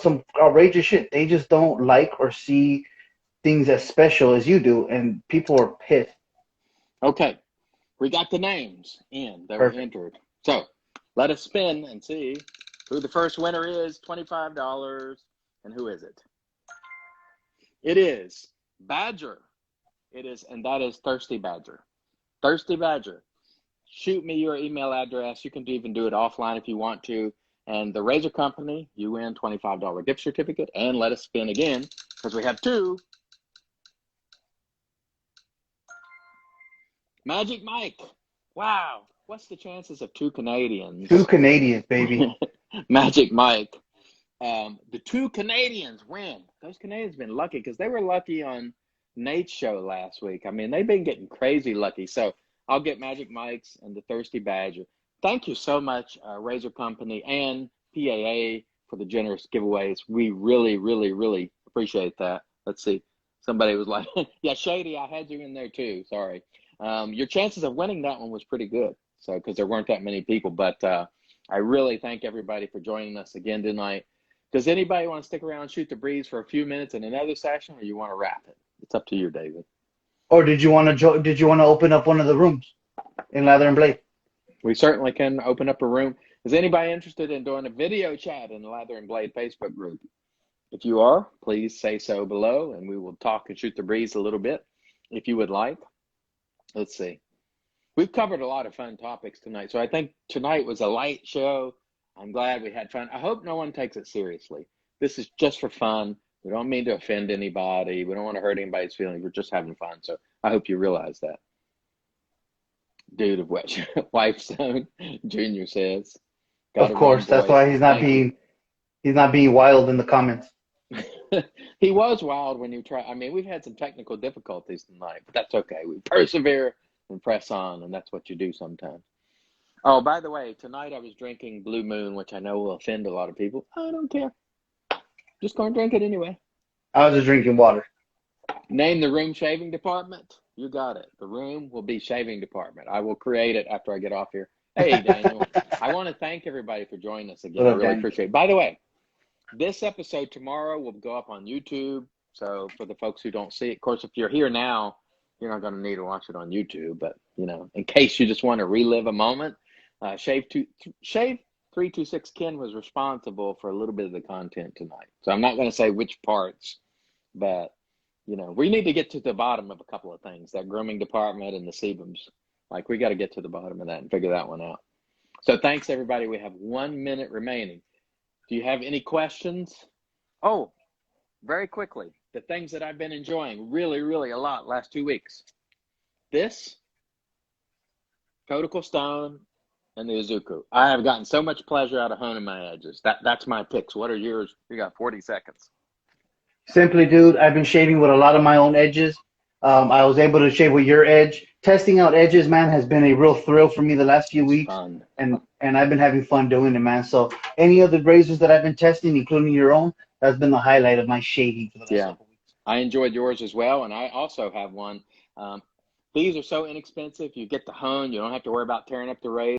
some outrageous shit. They just don't like or see things as special as you do, and people are pissed. Okay. We got the names in that Perfect. were entered. So let us spin and see who the first winner is. $25. And who is it? It is Badger. It is, and that is Thirsty Badger. Thirsty Badger. Shoot me your email address. You can even do it offline if you want to. And the razor company, you win $25 gift certificate. And let us spin again because we have two. Magic Mike. Wow. What's the chances of two Canadians? Two Canadians, baby. Magic Mike. The two Canadians win. Those Canadians have been lucky because they were lucky on Nate's show last week. I mean, they've been getting crazy lucky. So I'll get Magic Mike's and the Thirsty Badger. Thank you so much, Razor Company and PAA, for the generous giveaways. We really, really, really appreciate that. Let's see. Somebody was like, yeah, Shady, I had you in there too. Sorry. Your chances of winning that one was pretty good. So, because there weren't that many people. But I really thank everybody for joining us again tonight. Does anybody want to stick around and shoot the breeze for a few minutes in another session, or you want to wrap it? It's up to you, David. Or did you want to open up one of the rooms in Lather and Blade? We certainly can open up a room. Is anybody interested in doing a video chat in the Lather and Blade Facebook group? If you are, please say so below, and we will talk and shoot the breeze a little bit if you would like. Let's see. We've covered a lot of fun topics tonight, so I think tonight was a light show. I'm glad we had fun. I hope no one takes it seriously. This is just for fun. We don't mean to offend anybody. We don't want to hurt anybody's feelings. We're just having fun, so I hope you realize that. Dude of what wife's zone, Junior says. Of course, that's why he's not being wild in the comments. He was wild when you try. I mean, we've had some technical difficulties tonight, but that's okay. We persevere and press on, and that's what you do sometimes. Oh, by the way, tonight I was drinking Blue Moon, which I know will offend a lot of people. I don't care. Just go and drink it anyway. I was just drinking water. Name the room shaving department. You got it. The room will be shaving department. I will create it after I get off here. Hey, Daniel. I want to thank everybody for joining us again. I really appreciate it. By the way, this episode tomorrow will go up on YouTube. So for the folks who don't see it, of course, if you're here now, you're not going to need to watch it on YouTube. But, in case you just want to relive a moment, Shave 326 Ken was responsible for a little bit of the content tonight. So I'm not going to say which parts, but we need to get to the bottom of a couple of things, that grooming department and the sebums. Like, we got to get to the bottom of that and figure that one out. So thanks, everybody. We have 1 minute remaining. Do you have any questions? Oh, very quickly, the things that I've been enjoying really, really a lot last 2 weeks. This, Codical Stone, and the Izuku. I have gotten so much pleasure out of honing my edges. That's my picks. What are yours? You got 40 seconds. Simply, dude, I've been shaving with a lot of my own edges. I was able to shave with your edge. Testing out edges, man, has been a real thrill for me the last few weeks. And I've been having fun doing it, man. So any of the razors that I've been testing, including your own, That's been the highlight of my shaving for the last Yeah. couple weeks. I enjoyed yours as well, and I also have one. These are so inexpensive. You get the Hun. You don't have to worry about tearing up the razor.